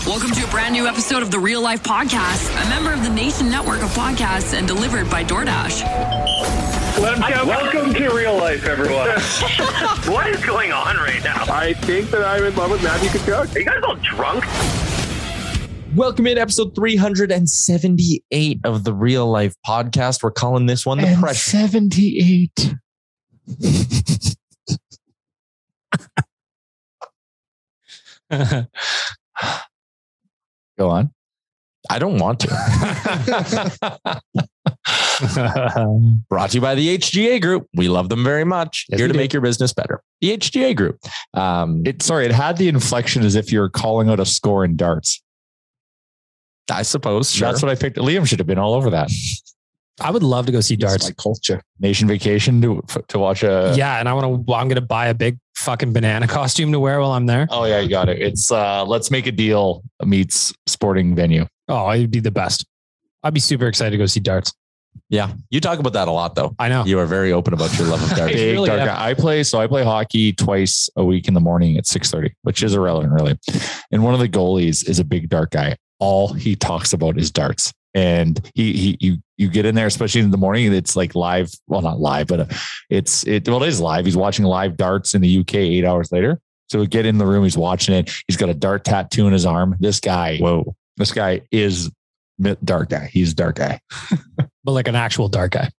Welcome to a brand new episode of the Real Life Podcast, a member of the Nation Network of Podcasts and delivered by DoorDash. Welcome to Real Life, everyone. What is going on right now? I think that I'm in love with Matthew Tkachuk. Are you guys all drunk? Welcome in episode 378 of the Real Life Podcast. We're calling this one the pressure. 78. Go on. I don't want to. Brought to you by the HGA Group. We love them very much. Yes, Here to make your business better. The HGA Group. It had the inflection as if you were calling out a score in darts. I suppose. Sure. That's what I picked. Liam should have been all over that. I would love to go see darts. It's my culture. Nation vacation to watch a. Yeah, and I'm gonna buy a big fucking banana costume to wear while I'm there. Oh yeah, you got it. It's let's make a deal meets sporting venue. Oh, it'd be the best. I'd be super excited to go see darts. Yeah, you talk about that a lot, though. I know you are very open about your love of darts. Big really dark guy. I play hockey twice a week in the morning at 6:30, which is irrelevant, really. And one of the goalies is a big dark guy. All he talks about is darts. And you get in there, especially in the morning. It's like live. Well, not live, but it is live. He's watching live darts in the UK 8 hours later. So we get in the room. He's watching it. He's got a dart tattoo on his arm. This guy is dark guy. He's a dark guy, but like an actual dark guy.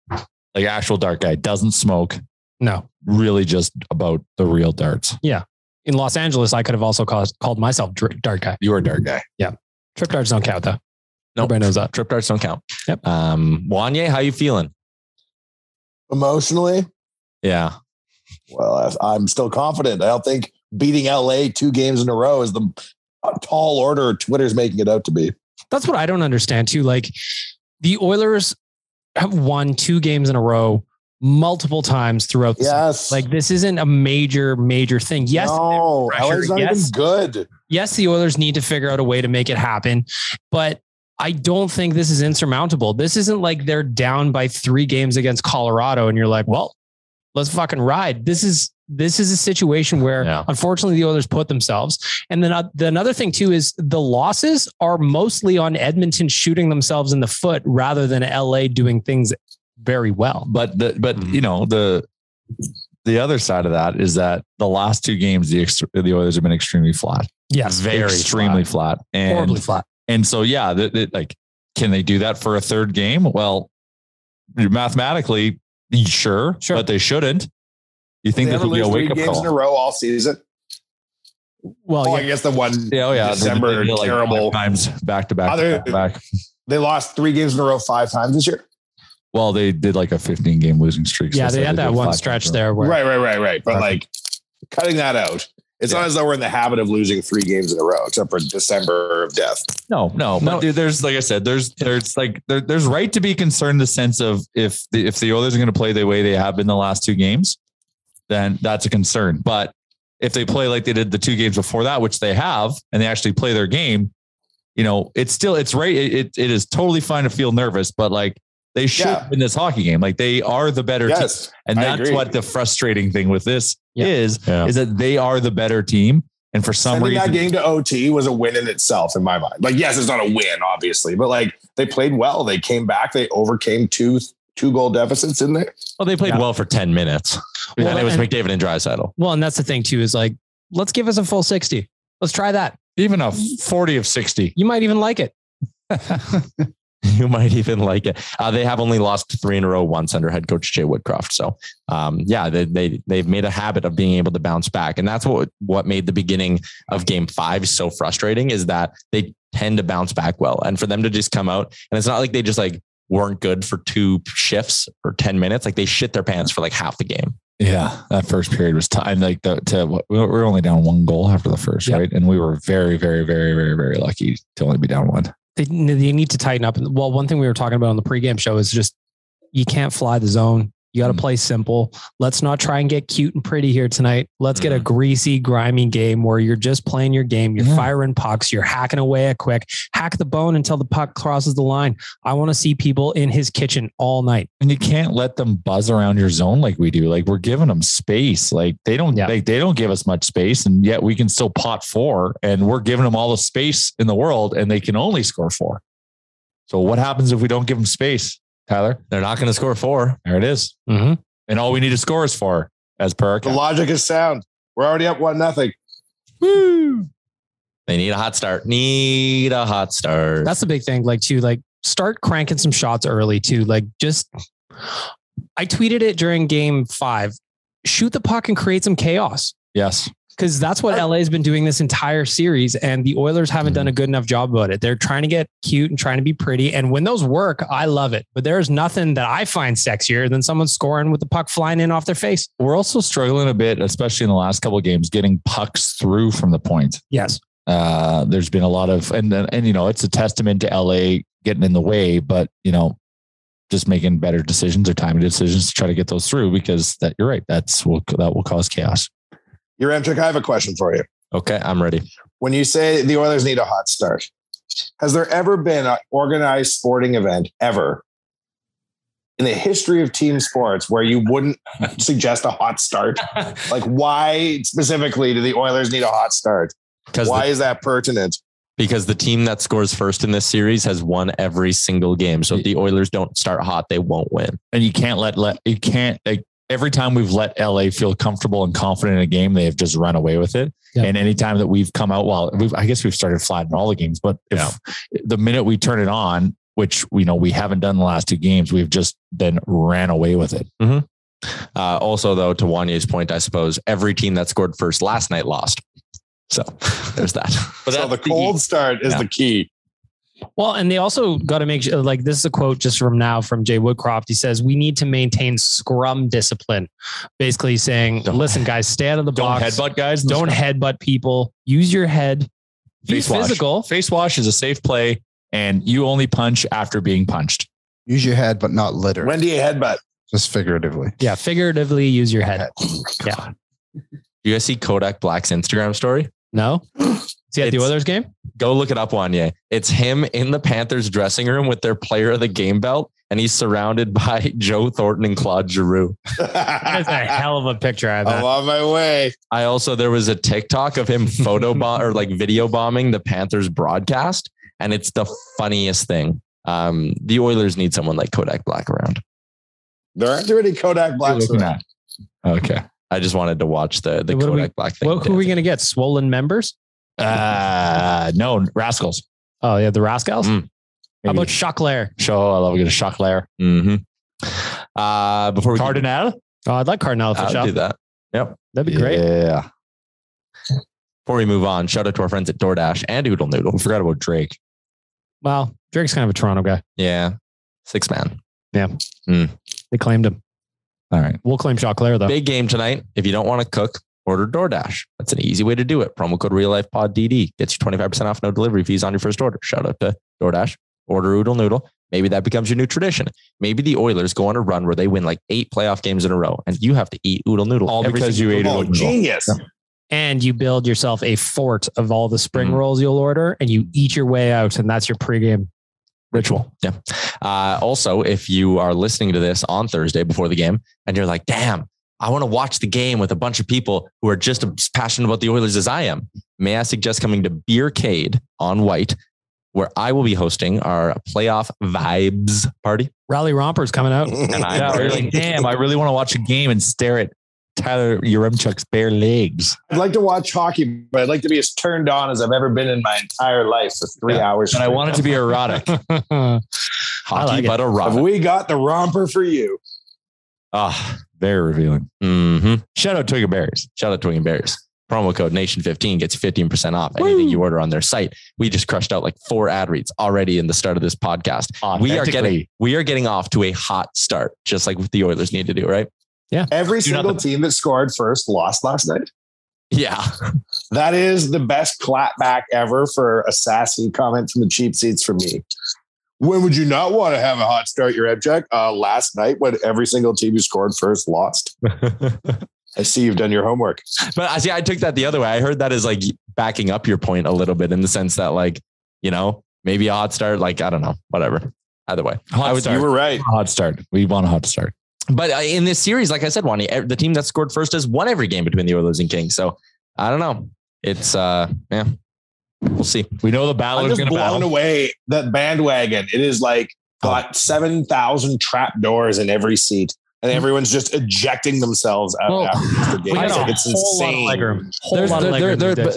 Like actual dark guy. Doesn't smoke. No, really just about the real darts. Yeah. In Los Angeles, I could have also called myself dark guy. You were a dark guy. Yeah. Trip darts don't count though. No, everybody knows that. Trip darts don't count. Yep. Wanye, how you feeling? Emotionally? Yeah. Well, I'm still confident. I don't think beating LA 2 games in a row is the tall order Twitter's making it out to be. That's what I don't understand too. Like the Oilers have won 2 games in a row multiple times throughout the season. Like this isn't a major thing. Yes. No, LA's not even good. Yes, the Oilers need to figure out a way to make it happen, but I don't think this is insurmountable. This isn't like they're down by 3 games against Colorado and you're like, well, let's fucking ride. This is a situation where unfortunately the Oilers put themselves. And then another thing too is the losses are mostly on Edmonton shooting themselves in the foot rather than LA doing things very well. But you know, the other side of that is that the last 2 games, the Oilers have been extremely flat. Yes, very extremely flat. And horribly flat. And so, yeah, like, can they do that for a 3rd game? Well, mathematically, sure, but they shouldn't. You think this would be a wake-up call? 3 games in a row all season? Well, I guess the one December terrible times back to back. They lost 3 games in a row 5 times this year. Well, they did like a 15-game losing streak. Yeah, they had that one stretch there. Where right. But like cutting that out. It's not as though we're in the habit of losing 3 games in a row, except for December of death. No. But there's, like I said, there's right to be concerned in the sense of if the Oilers are going to play the way they have been the last 2 games, then that's a concern. But if they play like they did the 2 games before that, which they have, and they actually play their game, you know, it's right. It is totally fine to feel nervous, but like they should win this hockey game. Like they are the better team. And that's what the frustrating thing with this is that they are the better team. And for some reason, that game to OT was a win in itself in my mind. Like, yes, it's not a win, obviously, but like they played well. They came back. They overcame two goal deficits in there. Well, they played well for 10 minutes. Well, and it was McDavid and Draisaitl. Well, and that's the thing too, is like, let's give us a full 60. Let's try that. Even a 40 of 60. You might even like it. You might even like it. They have only lost 3 in a row once under head coach Jay Woodcroft. So, they've made a habit of being able to bounce back, and that's what made the beginning of Game 5 so frustrating. Is that they tend to bounce back well, and for them to just come out, and it's not like they just like weren't good for 2 shifts or 10 minutes. Like they shit their pants for like half the game. Yeah, that first period was time. Like we were only down 1 goal after the first, right? And we were very, very, very, very, very lucky to only be down 1. They need to tighten up. Well, one thing we were talking about on the pregame show is just you can't fly the zone You got to play simple. Let's not try and get cute and pretty here tonight. Let's get a greasy, grimy game where you're just playing your game. You're firing pucks. You're hacking away at quick. Hack the bone until the puck crosses the line. I want to see people in his kitchen all night. And you can't let them buzz around your zone like we do. Like we're giving them space. Like they don't give us much space, and yet we can still pot 4, and we're giving them all the space in the world, and they can only score 4. So what happens if we don't give them space? Tyler, they're not going to score 4. There it is. Mm-hmm. And all we need to score is 4 as per our The logic is sound. We're already up 1-0. Woo! They need a hot start. That's the big thing. Like to like start cranking some shots early too. Like just, I tweeted it during game 5, shoot the puck and create some chaos. Yes. Because that's what LA has been doing this entire series, and the Oilers haven't done a good enough job about it. They're trying to get cute and trying to be pretty. And when those work, I love it. But there's nothing that I find sexier than someone scoring with the puck flying in off their face. We're also struggling a bit, especially in the last couple of games, getting pucks through from the point. Yes. There's been a lot of, and it's a testament to LA getting in the way, but just making better decisions or timely decisions to try to get those through, because you're right. That will cause chaos. Your Emtrick, I have a question for you. Okay, I'm ready. When you say the Oilers need a hot start, has there ever been an organized sporting event ever in the history of team sports where you wouldn't suggest a hot start? Like, why specifically do the Oilers need a hot start? Why is that pertinent? Because the team that scores first in this series has won every single game. So if the Oilers don't start hot, they won't win. And you can't every time we've let LA feel comfortable and confident in a game, they have just run away with it. Yep. And anytime that we've come out, I guess we've started flat in all the games, but if the minute we turn it on, which we haven't done the last 2 games, we've just then ran away with it. Mm-hmm. Also though, to Wanya's point, I suppose every team that scored first last night lost. So there's that. But so the cold start is the key. Well, and they also got to make sure, like, this is a quote just from Jay Woodcroft. He says, we need to maintain scrum discipline. Basically saying, listen, guys, stay out of the box. Don't headbutt guys. Don't headbutt people. Use your head. Be physical. Face wash is a safe play, and you only punch after being punched. Use your head, but not litter. When do you headbutt? Just figuratively. Yeah, figuratively use your head. Yeah. You guys see Kodak Black's Instagram story? No. See at the Oilers game? Go look it up, Wanye. It's him in the Panthers dressing room with their player of the game belt, and he's surrounded by Joe Thornton and Claude Giroux. That's a hell of a picture. I'm on my way. There was a TikTok of him video bombing the Panthers broadcast, and it's the funniest thing. The Oilers need someone like Kodak Black around. There aren't too many Kodak Blacks. Okay. I just wanted to watch the Kodak Black thing. Who are we going to get? Swollen members? No, Rascals. Oh yeah, the Rascals. How about Chocolare? I love a good Chocolare. Mm-hmm. Before we Cardinal. I'd like Cardinal for I'll do that. Yep, that'd be great. Yeah. Before we move on, shout out to our friends at DoorDash and Oodle Noodle. We forgot about Drake. Well, Drake's kind of a Toronto guy. Yeah, 6 man. Yeah, they claimed him. All right, we'll claim Chocolare though. Big game tonight. If you don't want to cook, order DoorDash. That's an easy way to do it. Promo code RealLifePodDD gets you 25% off, no delivery fees on your first order. Shout out to DoorDash. Order Oodle Noodle. Maybe that becomes your new tradition. Maybe the Oilers go on a run where they win like 8 playoff games in a row, and you have to eat Oodle Noodle. All because you ate Oodle Noodle. Genius. Yeah. And you build yourself a fort of all the spring rolls you'll order, and you eat your way out, and that's your pregame ritual. Yeah. Also, if you are listening to this on Thursday before the game, and you're like, damn, I want to watch the game with a bunch of people who are just as passionate about the Oilers as I am, may I suggest coming to Beercade on White, where I will be hosting our playoff vibes party. Rally Romper's coming out. And I really want to watch a game and stare at Tyler Yaremchuk's bare legs. I'd like to watch hockey, but I'd like to be as turned on as I've ever been in my entire life for 3 hours. And I want it to be erotic. Hockey, but erotic. Have we got the romper for you? Very revealing. Mm-hmm. Shout out Twig and Berries. Shout out Twig and Berries. Promo code Nation15 gets 15% off anything you order on their site. We just crushed out like 4 ad reads already in the start of this podcast. We are getting off to a hot start, just like what the Oilers need to do, right? Yeah. Every single team that scored first lost last night. Yeah. That is the best clapback ever for a sassy comment from the cheap seats for me. When would you not want to have a hot start, your head check? Last night when every single team who scored first lost. I see you've done your homework. But I see, I took that the other way. I heard that as like backing up your point a little bit in the sense that like, you know, maybe a hot start, like, I don't know, whatever. Either way. You were right. Hot start. We want a hot start. But in this series, like I said, Wani, the team that scored first has won every game between the Oilers and Kings. So I don't know. It's, we'll see. We know the battle is going to blown away that bandwagon. It is like got 7,000 trap doors in every seat, and everyone's just ejecting themselves out after the game. It's insane.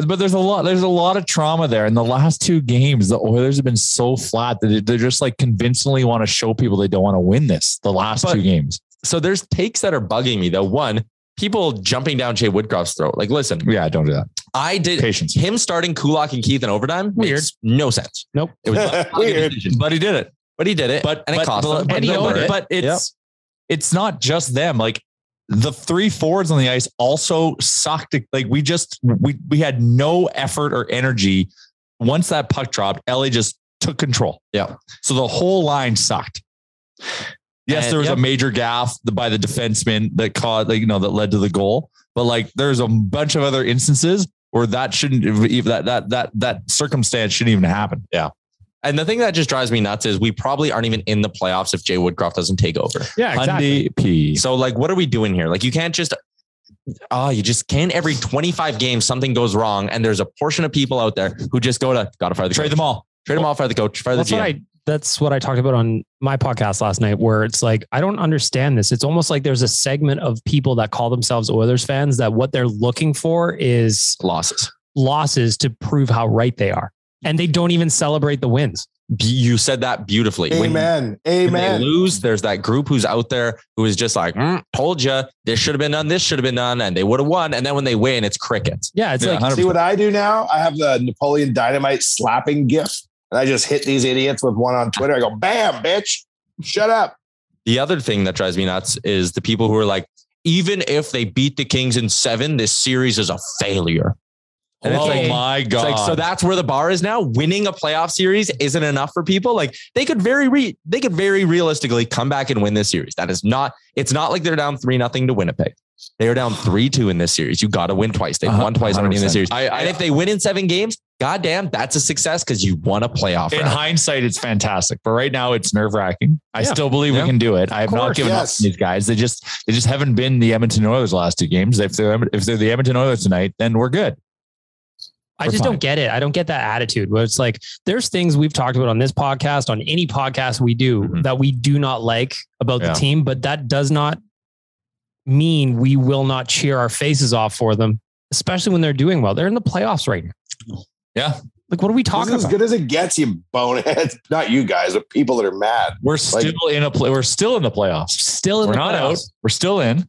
But there's a lot of trauma there. In the last two games, the Oilers have been so flat that they're just like convincingly want to show people they don't want to win this. The last two games. So there's takes that are bugging me though. One, people jumping down Jay Woodcroft's throat. Like, listen, don't do that. I did patience. Him starting Kulak and Keith in overtime. Weird. No sense. Nope. It was weird, but he did it. And it cost him. And he owned it. But it's not just them. Like the three forwards on the ice also sucked. Like we had no effort or energy. Once that puck dropped, LA just took control. Yeah. So the whole line sucked. Yes, there was a major gaffe by the defenseman that caught, like, you know, that led to the goal. But like, there's a bunch of other instances where that shouldn't that circumstance shouldn't even happen. Yeah. And the thing that just drives me nuts is we probably aren't even in the playoffs if Jay Woodcroft doesn't take over. Yeah, exactly. So like, what are we doing here? Like, you can't just, you just can't every 25 games, something goes wrong. And there's a portion of people out there who just gotta fire the trade coach. them all. Trade them all, fire the coach, fire the GM. That's what I talked about on my podcast last night, where it's like, I don't understand this. It's almost like there's a segment of people that call themselves Oilers fans that what they're looking for is losses to prove how right they are. And they don't even celebrate the wins. You said that beautifully. Amen. When they lose, there's that group who's out there who is just like, told you this should have been done. This should have been done. And they would have won. And then when they win, it's crickets. Yeah. It's like, 100%. See what I do now? I have the Napoleon Dynamite slapping gif. And I just hit these idiots with one on Twitter. I go, bam, bitch, shut up. The other thing that drives me nuts is the people who are like, even if they beat the Kings in 7, this series is a failure. And it's like, my God. It's like, so that's where the bar is now. Winning a playoff series isn't enough for people. Like they could very realistically come back and win this series. It's not like they're down 3-0 to Winnipeg. They are down 3-2 in this series. You got to win twice. They've won twice already in this series. And if they win in 7 games, goddamn, that's a success because you won a playoff round. In hindsight, it's fantastic. But right now, it's nerve wracking. I still believe we can do it. I have not given up on these guys. They just haven't been the Edmonton Oilers the last 2 games. If they're the Edmonton Oilers tonight, then we're good. I just don't get it. I don't get that attitude where it's like, there's things we've talked about on this podcast, on any podcast we do that we do not like about the team, but that does not mean we will not cheer our faces off for them, especially when they're doing well. They're in the playoffs right now. Yeah. Like, what are we talking about? As good as it gets, you boneheads. Not you guys, but people that are mad. We're still in the playoffs. We're not out. We're still in.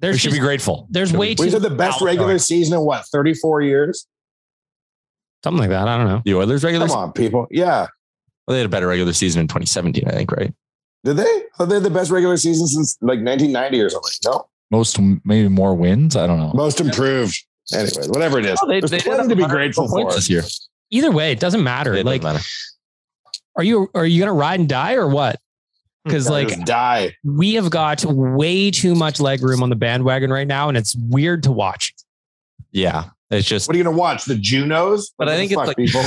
We should be grateful. There's way too. We had the best regular season in 34 years? Something like that. I don't know. The Oilers regular season? Come on, people. Yeah. Well, they had a better regular season in 2017, I think, right? Did they? They had the best regular season since like 1990 or something. No. Maybe more wins. I don't know. Most improved. Anyways, whatever it is. There's plenty to be grateful for this year. Either way, it doesn't matter. Are you going to ride and die or what? Because die. We have got way too much leg room on the bandwagon right now, and it's weird to watch. Yeah. It's just, what are you going to watch? The Junos? But I think it's like people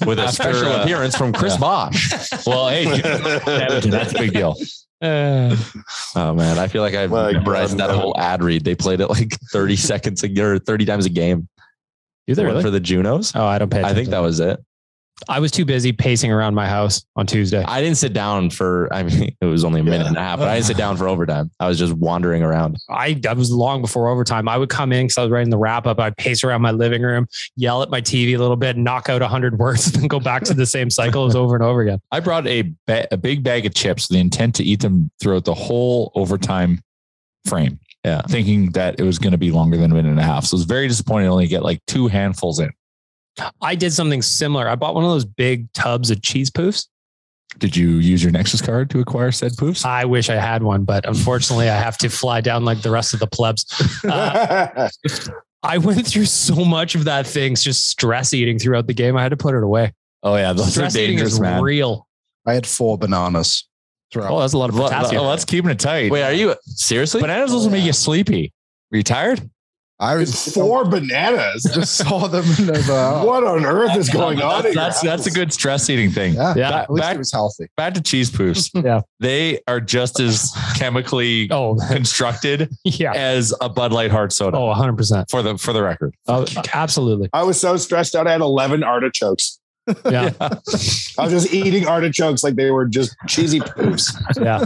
with a special appearance from Chris Bosch. Well, hey, that's a big deal. Oh man, I feel like I've memorized that whole ad read. They played it like 30 seconds a year, 30 times a game. Do they really? For the Junos? Oh, I don't pay attention. I think that was it. I was too busy pacing around my house on Tuesday. I didn't sit down it was only a minute and a half, but I didn't sit down for overtime. I was just wandering around. I was long before overtime. I would come in because I was writing the wrap up. I'd pace around my living room, yell at my TV a little bit, knock out 100 words, and then go back to the same cycle as over and over again. I brought a big bag of chips with the intent to eat them throughout the whole overtime frame. Yeah. Thinking that it was going to be longer than a minute and a half. So it was very disappointing to only get like 2 handfuls in. I did something similar. I bought one of those big tubs of cheese poofs. Did you use your Nexus card to acquire said poofs? I wish I had one, but unfortunately I have to fly down like the rest of the plebs. I went through so much of that thing, just stress eating throughout the game. I had to put it away. Oh yeah. Those stress are dangerous, eating is man. real. I had 4 bananas. Oh, that's a lot of potassium. Let's keeping it tight. Wait, are you seriously? Bananas also make you sleepy. Are you tired? I was 4 bananas. just saw them. And What on earth is going on? in your That's house? a good stress eating thing. yeah, at least it was healthy. Back to cheese poofs. Yeah. They are just as chemically constructed Yeah. as a Bud Light hard soda. Oh, 100%. For the record. Oh, absolutely. I was so stressed out. I had 11 artichokes. Yeah. I was just eating artichokes like they were just cheesy poofs. Yeah.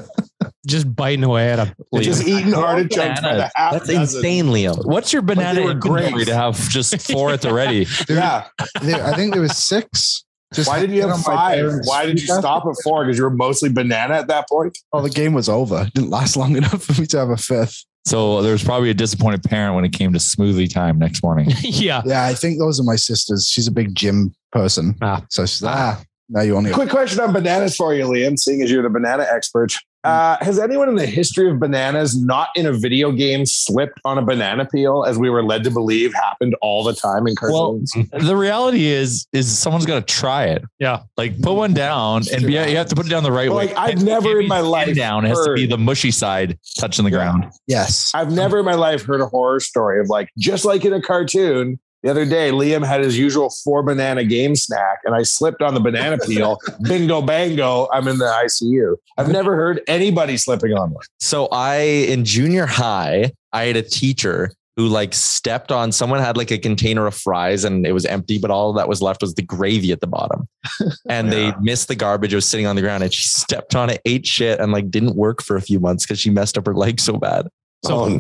Just biting away at them. Just eating artichokes by the half That's dozen. insane, Liam. What's your banana they were inventory grapes. to have just 4 at the ready? Yeah. I think there was 6. Just Why didn't you have on my 5? parents' Why did you speaker. stop at 4? Because you were mostly banana at that point? Oh, the game was over. It didn't last long enough for me to have a 5th. So there's probably a disappointed parent when it came to smoothie time next morning. Yeah. Yeah, I think those are my sisters. She's a big gym person. So she's like, now you only. Quick question on bananas for you, Liam, seeing as you're the banana expert. Has anyone in the history of bananas not in a video game slipped on a banana peel, as we were led to believe happened all the time in cartoons? The reality is someone's got to try it. Yeah. Like put one down and you have to put it down the right way. Like I've never in my life down. It has to be the mushy side touching the ground. Yes. I've never in my life heard a horror story of like, just like in a cartoon, the other day, Liam had his usual 4 banana game snack and I slipped on the banana peel. Bingo, bango. I'm in the ICU. I've never heard anybody slipping on one. So in junior high, I had a teacher who like stepped on, someone had like a container of fries and it was empty, but all that was left was the gravy at the bottom. And they missed the garbage. It was sitting on the ground and she stepped on it, ate shit and like didn't work for a few months because she messed up her leg so bad. So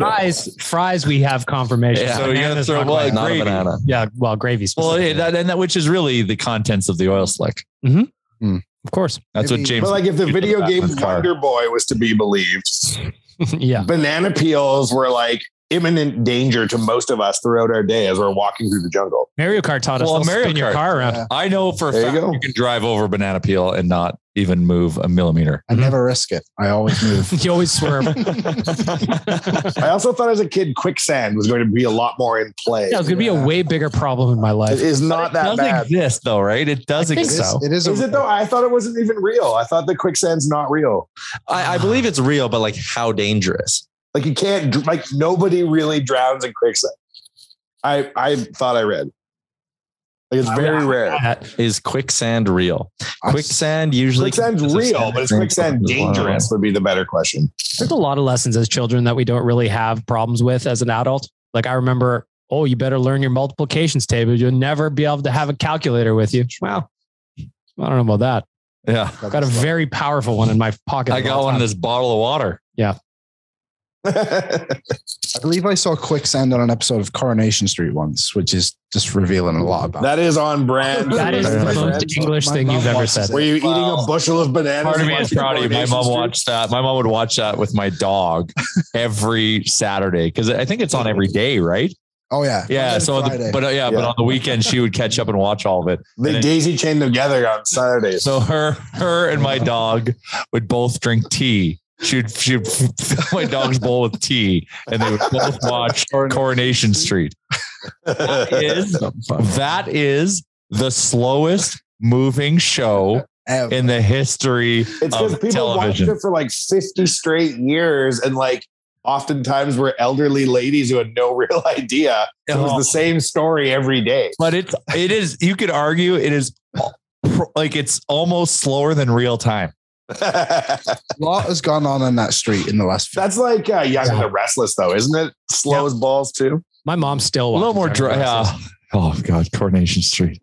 fries, we have confirmation. Yeah. So you gotta throw Not a gravy. banana. Yeah, well, gravy. Well, that which is really the contents of the oil slick. Of course. That's Maybe- what James. But like if the video game car. Wonder Boy was to be believed, Yeah. banana peels were like imminent danger to most of us throughout our day as we're walking through the jungle. Mario Kart taught us Well, to Mario spin your Kart. car around. Yeah. I know for a There you fact go. you can drive over banana peel and not even move a millimeter. I never risk it. I always move. You always swerve. I also thought as a kid, quicksand was going to be a lot more in play. Yeah, it's going to be a way bigger problem in my It life. is not that does bad. exist though, right? It does I think exist. so. It is. Is it though? I thought it wasn't even real. I thought the quicksand's not real. I believe it's real, but like how dangerous? Like you can't, like nobody really drowns in quicksand. I thought I read. Like it's very rare. Is quicksand real? Quicksand usually Quicksand's real, but is quicksand dangerous would be the better question. There's a lot of lessons as children that we don't really have problems with as an adult. Like I remember, you better learn your multiplications table. You'll never be able to have a calculator with you. Well, I don't know about that. Yeah. I've got a very powerful one in my pocket. I got one in this bottle of water. Yeah. I believe I saw quicksand on an episode of Coronation Street once, which is just revealing a lot about. That is on brand. That is the my most friend. English My thing mom you've ever watches said. it. Were you eating a bushel of bananas? Part of me is watching proud of you. My Coronation mom Street? watched that. My mom would watch that with my dog every Saturday because I think it's on every day, right? Oh yeah, Yeah. So, Friday. but on the weekend she would catch up and watch all of it. They daisy chained together on Saturdays. So her and my dog would both drink tea. She'd fill my dog's bowl with tea, and they would both watch Coronation Street. That is the slowest moving show Ever. in the history It's because of people watched television. it for like 50 straight years and like oftentimes were elderly ladies who had no real idea. So it was the same story every day. But it is, you could argue it is like it's almost slower than real time. A lot has gone on in that street in the last few. That's like Young and the Restless though, isn't it? Slow as balls too. My mom still A little more watches dry. Young and Yeah. Restless. Oh God, Coronation Street.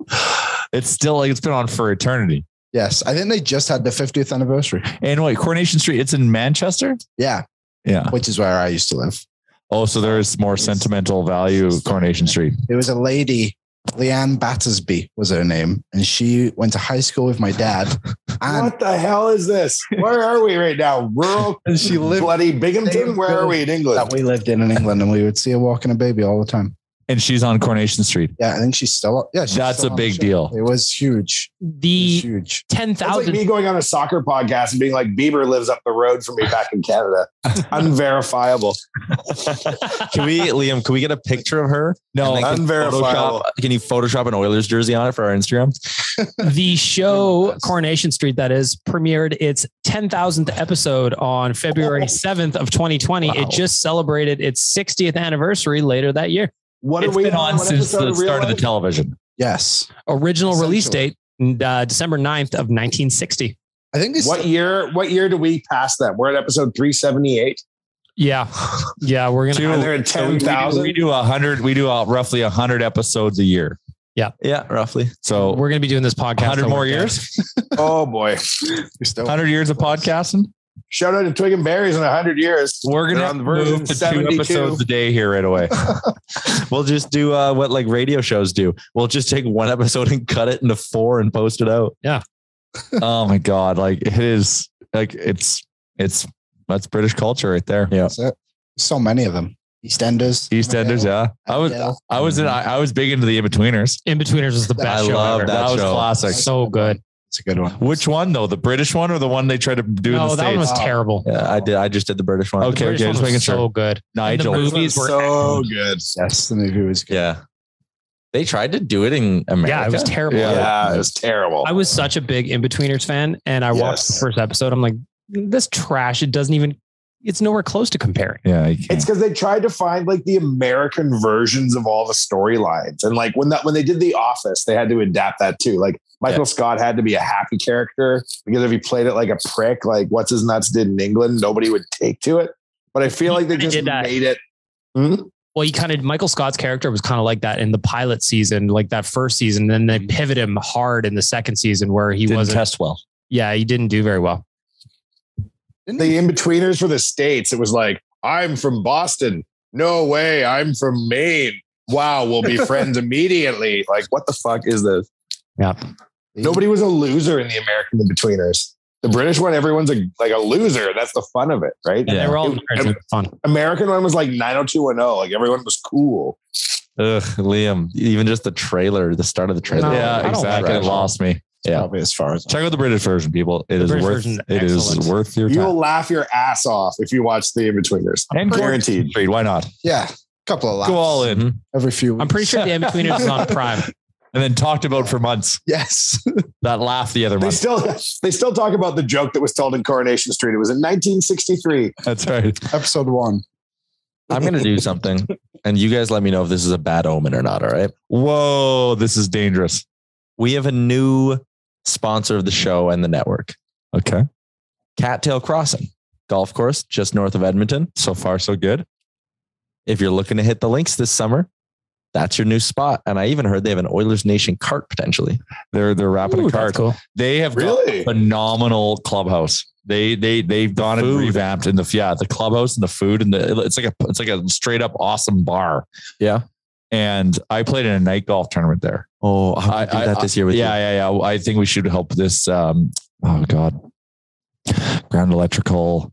It's still like it's been on for eternity. Yes, I think they just had the 50th anniversary. And wait, Coronation Street, it's in Manchester? Yeah, Yeah. which is where I used to live. Oh, so there is more sentimental value of Coronation Street. There was a lady, Leanne Battersby was her name, and she went to high school with my dad. And What the hell is this? Where are we right now? Rural And she lived bloody Binghamton? Where are we in England? that we lived in England, and we would see her walking a baby all the time. And she's on Coronation Street. Yeah, I think she's still. Yeah, that's a big deal. It was huge. The Huge. 10,000. It's like me going on a soccer podcast and being like, Bieber lives up the road from me back in Canada. Unverifiable. Liam, can we get a picture of her? No, unverifiable. Can you Photoshop an Oilers jersey on it for our Instagram? The show Coronation Street, that is, premiered its 10,000th episode on February 7th of 2020. Wow. It just celebrated its 60th anniversary later that year. What it's are we been on since the start of the life? television. Yes. Original release Essentially. date, December 9th of 1960. I think it's What year do we pass them? We're at episode 378. Yeah. Yeah. We're going And to. they're at 10,000. We do 100. We do roughly 100 episodes a year. Yeah, roughly. So We're going to be doing this podcast 100 more over again. years. Oh boy. 100 years of podcasting. Shout out to Twig and Berries in 100 years. We're gonna They're on the version move to 72. 2 episodes a day here right away. We'll just do what like radio shows do. We'll just take one episode and cut it into 4 and post it out. Oh my god! Like it is. Like it's that's British culture right there. Yeah. That's it. So many of them. EastEnders. EastEnders. Yeah. I was big into the In-Betweeners. In-Betweeners was the best I show love ever. that was show. classic. So good. It's a good one. Which one though? The British one or the one they tried to do in No, the that one was States? terrible. Yeah, I just did the British one. Okay, The British okay, one just was making sure. so good. Nigel. And the movies were So good. Yes, the movie was good. Yeah. They tried to do it in America. Yeah, it was terrible. Yeah, it was terrible. I was such a big In-Betweeners fan, and I watched the first episode. I'm like, this trash. It doesn't even. It's nowhere close to comparing. Yeah, you can't. It's because they tried to find like the American versions of all the storylines, and like when they did The Office, they had to adapt that too. Like Michael Scott had to be a happy character because if he played it like a prick, like What's His Nuts did in England, nobody would take to it. But I feel like they just made it. Well, Michael Scott's character was kind of like that in the pilot season, like that first season. Then they pivot him hard in the second season where he Didn't wasn't. test well. Yeah, he didn't do very well. The In-Betweeners for the States, it was like, I'm from Boston. No way, I'm from Maine. Wow, we'll be friends immediately. Like, what the fuck is this? Yeah. Nobody was a loser in the American In-Betweeners. The British one, everyone's like a loser. That's the fun of it, right? And they were all fun. American one was like 90210. Like everyone was cool. Ugh, Liam, even just the trailer, the start of the trailer. No, I Yeah, don't exactly. like It lost me. Yeah. Probably as far as Check out the British version, people. It is British worth. version's It is excellent. worth your You'll time. laugh your ass off if you watch the In-Betweeners. And Guaranteed. Street, why not? yeah, couple of laughs. Go all in, Every few weeks. I'm pretty sure the In-Betweeners is on Prime. and then talked about for months. Yes. That laugh the other They month. still talk about the joke that was told in Coronation Street. It was in 1963. That's right. Episode 1. I'm going to do something and you guys let me know if this is a bad omen or not. All right. Whoa, this is dangerous. We have a new sponsor of the show and the network. Okay. Cattail Crossing golf course just north of Edmonton. So far, so good. If you're looking to hit the links this summer, that's your new spot. And I even heard they have an Oilers Nation cart potentially. They're wrapping Ooh, a cart. that's cool. They have got Really? a phenomenal clubhouse. They've gone and food. revamped in the clubhouse and the food and it's like a straight up awesome bar. Yeah. And I played in a night golf tournament there. Oh, I do that this year with you. Yeah. I think we should help this. Oh God, Ground Electrical.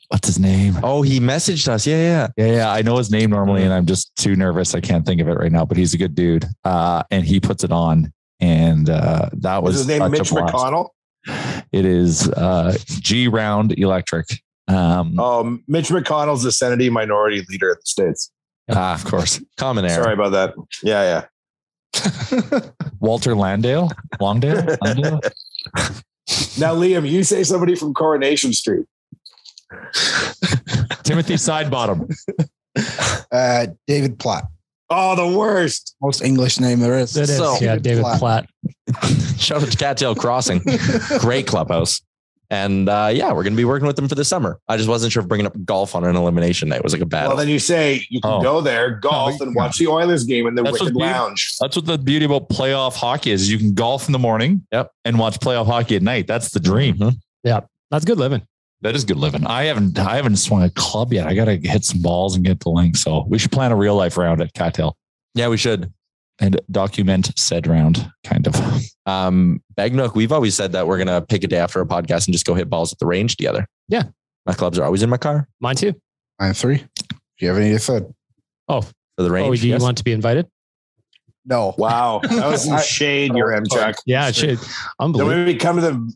What's his name? Oh, he messaged us. Yeah. Yeah. I know his name normally, and I'm just too nervous. I can't think of it right now. But he's a good dude, and he puts it on. And that was Was his name such a Mitch blast. McConnell? It is G Round Electric. Mitch McConnell's the Senate minority leader of the States. Of course. Common era. Sorry about that. Yeah. Walter Longdale. Now, Liam, you say somebody from Coronation Street. Timothy Sidebottom. David Platt. Oh, the worst. Most English name there is. It is. So- Yeah, David Platt. Shout out to Cattail Crossing. Great clubhouse. And we're going to be working with them for the summer. I just wasn't sure if bringing up golf on an elimination night was like a bad. Well, then you say you can go there, golf, and watch the Oilers game in the That's Wicked what Lounge. That's what the beauty about playoff hockey is. You can golf in the morning, and watch playoff hockey at night. That's the dream. Mm-hmm. Yeah, that's good living. That is good living. I haven't swung a club yet. I got to hit some balls and get the link. So we should plan a real life round at Cattail. Yeah, we should. And document said round, kind of. Bagnook, we've always said that we're going to pick a day after a podcast and just go hit balls at the range together. Yeah. My clubs are always in my car. Mine too. Mine 3. Do you have any third? Oh, for the Rangers. Do you want to be invited? No. Wow. That was some shade, your M-Chuck. Yeah, it should. Then Unbelievable. we come to the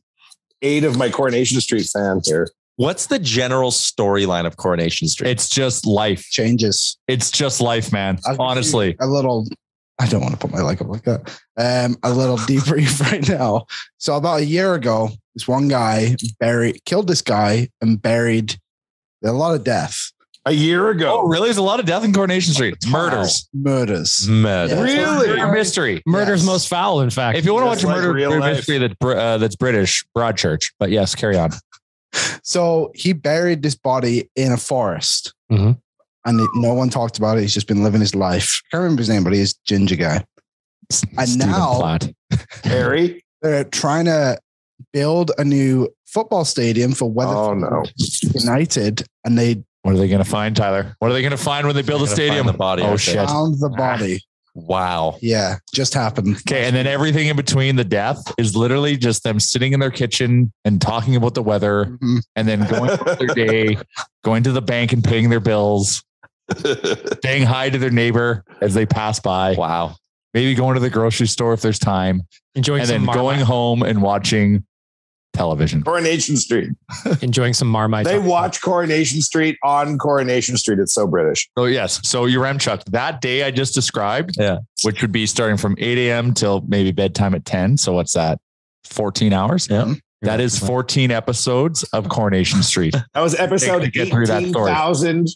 aid of my Coronation Street fan here. What's the general storyline of Coronation Street? It's just life. Changes. It's just life, man. I'll give Honestly. you a little, I don't want to put my leg up like that. A little debrief right now. So about a year ago, this one guy killed this guy and buried a lot of death. A year ago. Oh, really? There's a lot of death in Coronation Street. Murders. Murders. Murder. Yeah. Really? Murder mystery. Murder's Yes. most foul, in fact. If you want to watch Just a like murder real life. mystery that's British, Broadchurch. But yes, carry on. So he buried this body in a forest. Mhm. And no one talked about it. He's just been living his life. I can't remember his name, but he's ginger guy. And Stephen now Platt. Harry. they're trying to build a new football stadium for Weatherford Oh, no. United. And they What are they going to find, Tyler? What are they going to find when they build a They're gonna stadium? find the body, Oh, aren't they? shit. found the body. Wow. Yeah, just happened. Okay. And then everything in between the death is literally just them sitting in their kitchen and talking about the weather Mhm. and then going about their day, going to the bank and paying their bills, saying hi to their neighbor as they pass by. Wow. Maybe going to the grocery store if there's time, enjoying and some then Marmite. going home and watching television. Coronation Street. Enjoying some Marmite. They watch Coronation Street on Coronation Street. It's so British. So yes. So your Chuck, that day I just described, Yeah. which would be starting from 8 a.m. till maybe bedtime at 10. So what's that? 14 hours? Yeah. That is 14 episodes of Coronation Street. That was episode to get through that story. 18,000.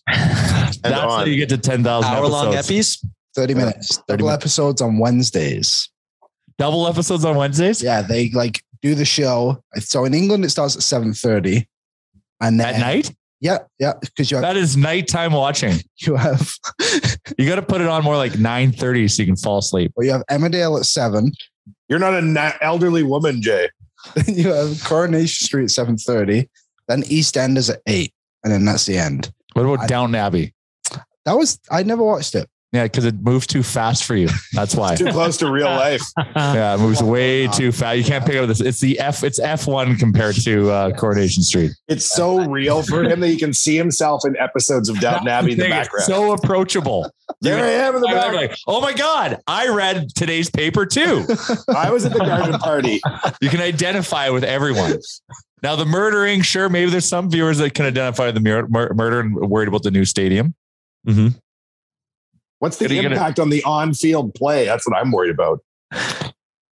That's how you get to 10,000 Hour-long episodes. epis? 30 minutes. 30 Double minutes. episodes on Wednesdays. Double episodes on Wednesdays? Yeah, they do the show. So in England, it starts at 7:30. And then At night? Yeah, because That is nighttime watching. you have You got to put it on more like 9:30 so you can fall asleep. Emmerdale at 7. You're not an elderly woman, Jay. Then you have Coronation Street at 7:30. Then EastEnders at 8. And then that's the end. What about Downton Abbey? I never watched it. Yeah, because it moves too fast for you. That's why. Too close to real life. Yeah, it moves way too fast. You can't pick up this. It's F1 compared to Coronation Street. It's so real for him that he can see himself in episodes of Downton Abbey in the It's background. so approachable. There I am in the I'm background. like, oh my God, I read today's paper too. I was at the garden party. You can identify with everyone. Now the murdering, sure, maybe there's some viewers that can identify with the murder and worried about the new stadium. Mm-hmm. What's the Are you impact on the on-field play? That's what I'm worried about.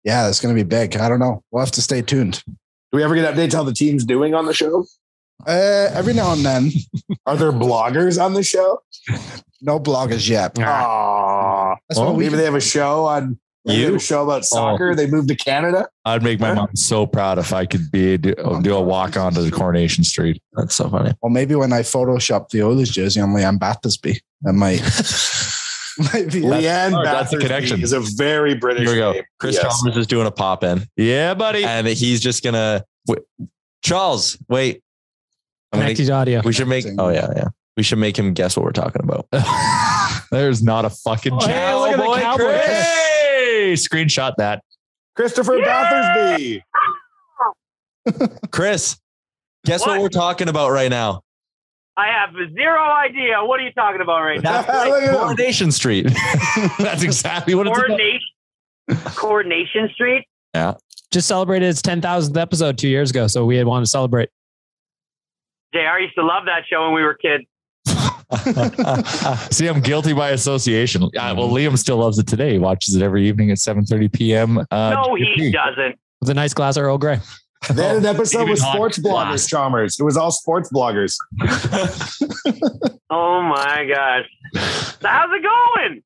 Yeah, it's going to be big. I don't know. We'll have to stay tuned. Do we ever get updates how the team's doing on the show? Every now and then. Are there bloggers on the show? No bloggers yet. Aww. That's what we Maybe they have a show on. Maybe they have a show about soccer. They moved to Canada. I'd make my mom so proud if I could do a walk onto the Coronation Street. That's so funny. Or maybe when I Photoshop the Oilers jersey on Leanne Battersby, that might be. Leanne that's the Battersby connection. is a very British Here we go. name. Chris Yes. Chalmers is doing a pop in, Yeah, buddy. and he's just gonna. Charles, wait. Connected audio. We should make. Oh yeah. We should make him guess what we're talking about. There's not a fucking Oh, hey, look at the cowboy. Cowboy. Hey, screenshot that. Christopher Battersby. Chris, guess what What? we're talking about right now? I have zero idea. What are you talking about right now? That's right, Look at him. Coronation Street. That's exactly what it's about. Coronation Street? Just celebrated its 10,000th episode 2 years ago. So we had wanted to celebrate. JR used to love that show when we were kids. See, I'm guilty by association. Well, Liam still loves it today. He watches it every evening at 7:30 p.m. No, he doesn't. With a nice glass of Earl Grey. They had an episode Even with hot sports glass. bloggers, Chalmers. It was all sports bloggers. Oh my gosh. So how's it going?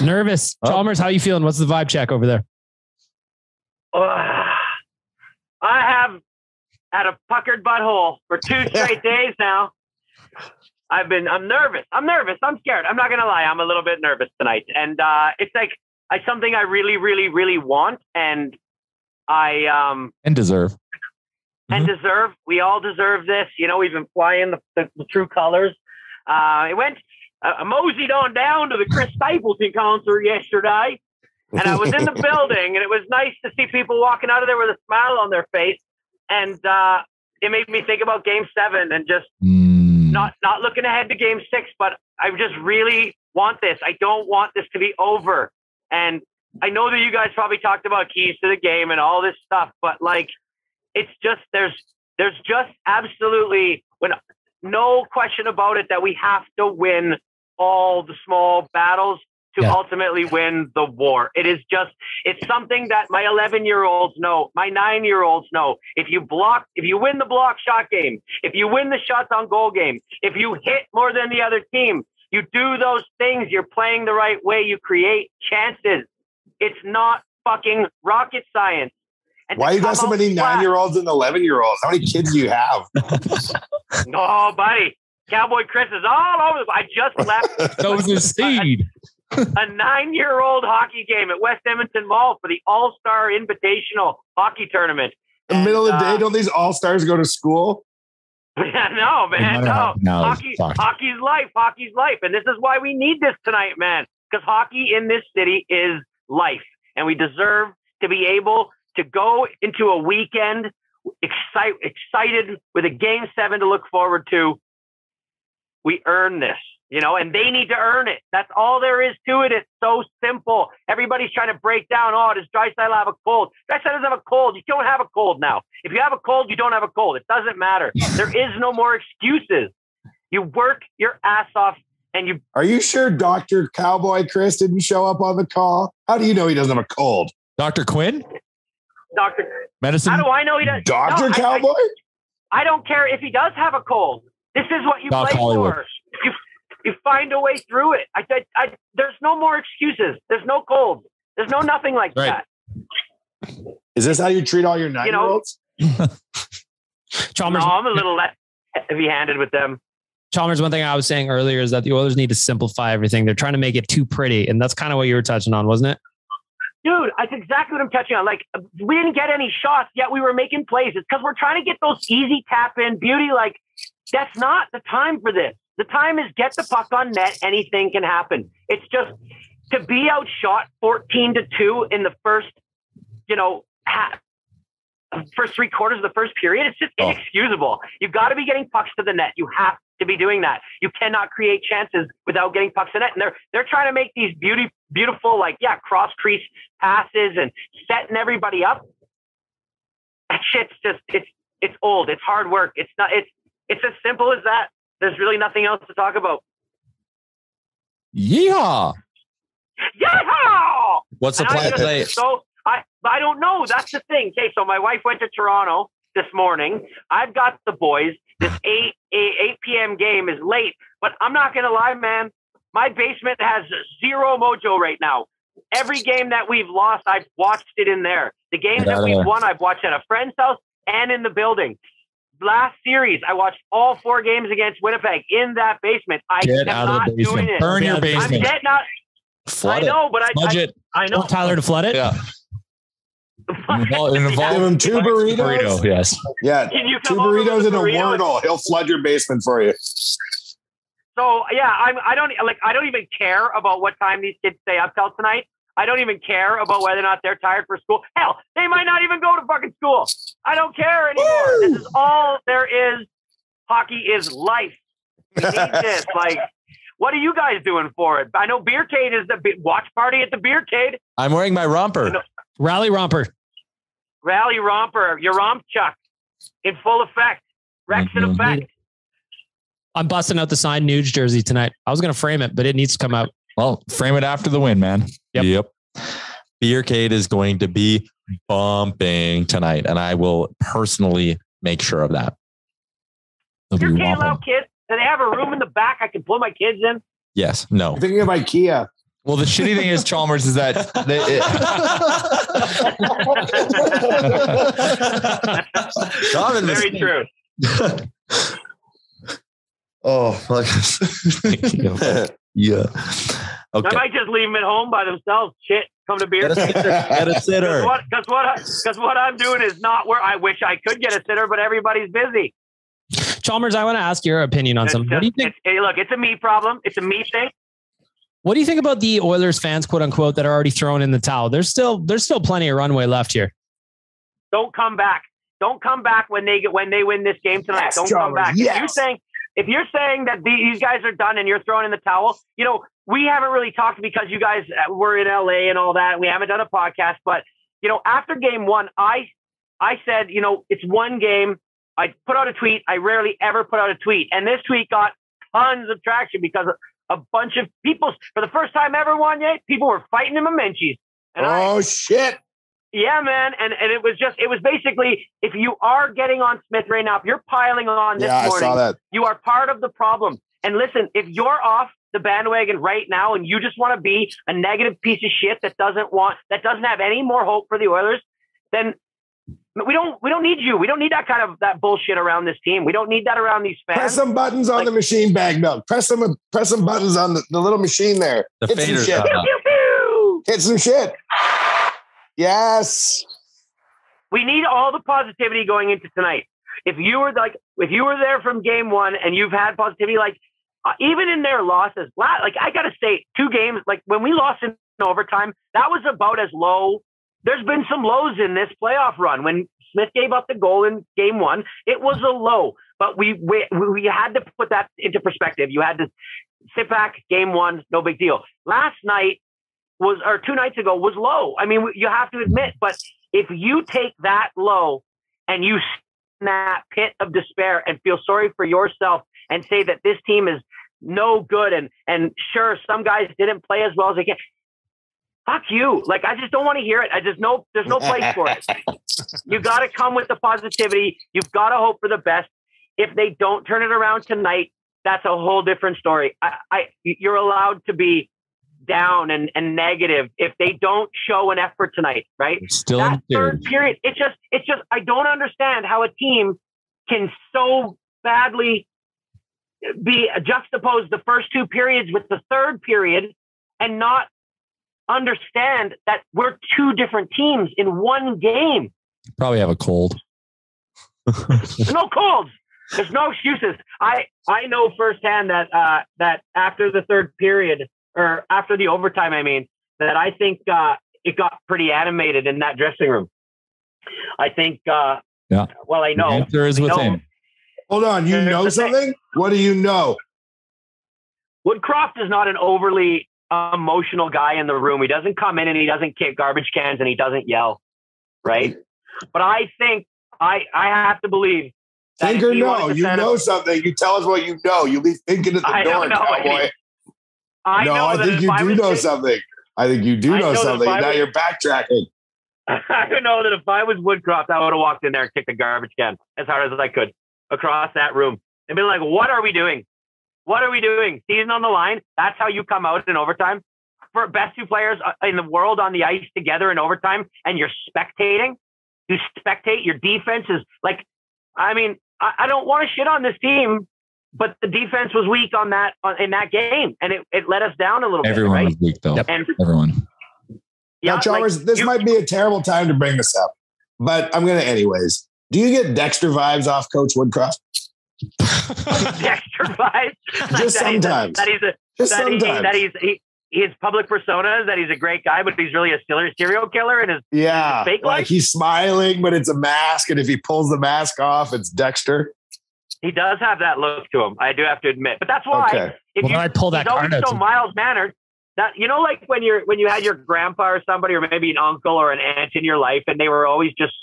Nervous. Oh. Chalmers, how you feeling? What's the vibe check over there? I have had a puckered butthole for 2 straight days now. I'm nervous. I'm scared. I'm not going to lie. I'm a little bit nervous tonight. And it's like something I really, really, really want. And And deserve. deserve. We all deserve this. You know, we've been flying the true colors. I moseyed on down to the Chris Stapleton concert yesterday. And I was in the building, and it was nice to see people walking out of there with a smile on their face. And it made me think about Game 7 and just not looking ahead to Game 6. But I just really want this. I don't want this to be over. And I know that you guys probably talked about keys to the game and all this stuff, but like, it's just, there's just absolutely no question about it that we have to win all the small battles to ultimately win the war. It's something that my 11-year-olds know, my 9-year-olds know. If you win the block shot game, if you win the shots on goal game, if you hit more than the other team, you do those things, you're playing the right way, you create chances. It's not fucking rocket science. And why you got so many 9-year-olds and 11-year-olds? How many kids do you have? Oh, buddy. Cowboy Chris is all over. I just left. Those are seed. A 9-year-old hockey game at West Edmonton Mall for the All-Star Invitational Hockey Tournament. In the middle of the day, don't these All-Stars go to school? No, man. No. Hockey's life. Hockey's life. And this is why we need this tonight, man. Because hockey in this city is life. And we deserve to be able to go into a weekend excited with a Game 7 to look forward to. We earn this, and they need to earn it. That's all there is to it. It's so simple. Everybody's trying to break down, does Draisaitl have a cold? Draisaitl doesn't have a cold. You don't have a cold now. If you have a cold, you don't have a cold. It doesn't matter. There is no more excuses. You work your ass off and you... Are you sure Dr. Cowboy Chris didn't show up on the call? How do you know he doesn't have a cold? Dr. Quinn? Dr. Medicine? How do I know he does? Dr. Cowboy? I don't care if he does have a cold. This is what you play for. You find a way through it. There's no more excuses. There's no cold. There's no nothing like that. Is this how you treat all your 9-year-olds? Chalmers, no, I'm a little less heavy-handed with them. Chalmers, one thing I was saying earlier is that the Oilers need to simplify everything. They're trying to make it too pretty, and that's kind of what you were touching on, wasn't it? Dude, that's exactly what I'm touching on. Like, we didn't get any shots, yet we were making plays. It's because we're trying to get those easy tap-in beauty. Like, that's not the time for this. The time is get the puck on net. Anything can happen. It's just to be outshot 14-2 in the first, first 3 quarters of the first period. It's just inexcusable. You've got to be getting pucks to the net. You have to be doing that. You cannot create chances without getting pucks to the net. And they're trying to make these beautiful, cross crease passes and setting everybody up. That shit's just, it's old. It's hard work. It's as simple as that. There's really nothing else to talk about. Yeehaw! Yeehaw! What's the plan today? So I don't know. That's the thing. Okay, so my wife went to Toronto this morning. I've got the boys. This 8 p.m. game is late, but I'm not going to lie, man. My basement has zero mojo right now. Every game that we've lost, I've watched it in there. The games that we've won, I've watched at a friend's house and in the building. Last series, I watched all 4 games against Winnipeg in that basement. I am not doing it. Burn your basement. I'm getting out. Flood I know, but I know Tyler to flood it. Yeah. Give him 2 burritos. Yes. Yeah. 2 burritos and a Wordle. He'll flood your basement for you. So yeah, I don't even care about what time these kids stay up till tonight. I don't even care about whether or not they're tired for school. Hell, they might not even go to fucking school. I don't care anymore. Woo! This is all there is. Hockey is life. We need this. What are you guys doing for it? I know Beercade is the watch party at the Beercade. I'm wearing my romper. Rally romper. Your romp chuck in full effect. Rex in effect. I'm busting out the signed Nuge jersey tonight. I was going to frame it, but it needs to come out. Well, frame it after the win, man. Yep. Beercade is going to be bumping tonight, and I will personally make sure of that. Beercade allow kids? Do they have a room in the back I can pull my kids in? Yes. No. I'm thinking of IKEA. Well, the shitty thing is, Chalmers, is that very true. Oh, yeah. Okay. I might just leave them at home by themselves. Shit, come to beer. Get a sitter. Because what I'm doing is not where I wish I could get a sitter, but everybody's busy. Chalmers, I want to ask your opinion on something. What do you think? Look, it's a me problem. It's a me thing. What do you think about the Oilers fans, quote unquote, that are already thrown in the towel? There's still plenty of runway left here. Don't come back. Don't come back when they win this game tonight. Yes, don't come back. Yes. If you're saying that these guys are done and you're throwing in the towel, we haven't really talked because you guys were in LA and all that. We haven't done a podcast, but after game one, I said, it's one game. I put out a tweet. I rarely ever put out a tweet. And this tweet got tons of traction because a bunch of people, for the first time ever, people were fighting in Menchie's. Shit. Yeah, man. And it was basically, if you are getting on Smith right now, if you're piling on this morning, I saw that. You are part of the problem. And listen, if you're off the bandwagon right now and you just want to be a negative piece of shit that doesn't have any more hope for the Oilers, then we don't need you. We don't need that bullshit around this team. We don't need that around these fans. Press some buttons on the machine bag milk. Press some buttons on the little machine there. The Hit some shit. Pew, pew, pew. Hit some shit. Yes. We need all the positivity going into tonight. If you were there from game one and you've had positivity, even in their losses, I got to say, 2 games, when we lost in overtime, that was about as low. There's been some lows in this playoff run. When Smith gave up the goal in game one, it was a low, but we had to put that into perspective. You had to sit back. Game one, no big deal. Last night 2 nights ago was low. I mean, you have to admit, but if you take that low and you sit in that pit of despair and feel sorry for yourself and say that this team is no good and sure, some guys didn't play as well as they can. Fuck you. I just don't want to hear it. There's no place for it. You got to come with the positivity. You've got to hope for the best. If they don't turn it around tonight, that's a whole different story. You're allowed to be down and negative if they don't show an effort tonight, right? Still that third period. It's just, I don't understand how a team can so badly be juxtaposed the first 2 periods with the third period and not understand that we're 2 different teams in one game. Probably have a cold. No colds. There's no excuses. I know firsthand that after the third period, or after the overtime, that I think it got pretty animated in that dressing room. I think, yeah. Well, I know. The answer is within. Hold on. You know something? What do you know? Woodcroft is not an overly emotional guy in the room. He doesn't come in and he doesn't kick garbage cans and he doesn't yell, right? But I think I have to believe. Think or no, you know something. You tell us what you know. You leave thinking at the door, cowboy. I think you do know something. I think you do know something. Now you're backtracking. I know that if I was Woodcroft, I would have walked in there and kicked a garbage can as hard as I could across that room and been like, what are we doing? What are we doing? Season on the line. That's how you come out in overtime. For best 2 players in the world on the ice together in overtime, and you're spectating. You spectate. Your defense is I don't want to shit on this team, but the defense was weak in that game, and it let us down a little bit. Everyone was weak, though. Yep. And everyone. Yeah, now, Chalmers, this might be a terrible time to bring this up, but I'm going to anyways. Do you get Dexter vibes off Coach Woodcroft? Dexter vibes? Just sometimes. His public persona is that he's a great guy, but he's really a serial killer and his fake life. He's smiling, but it's a mask, and if he pulls the mask off, it's Dexter. He does have that look to him. I do have to admit, but that's why. Okay. I pull that card out, so mild mannered. That when you had your grandpa or somebody, or maybe an uncle or an aunt in your life, and they were always just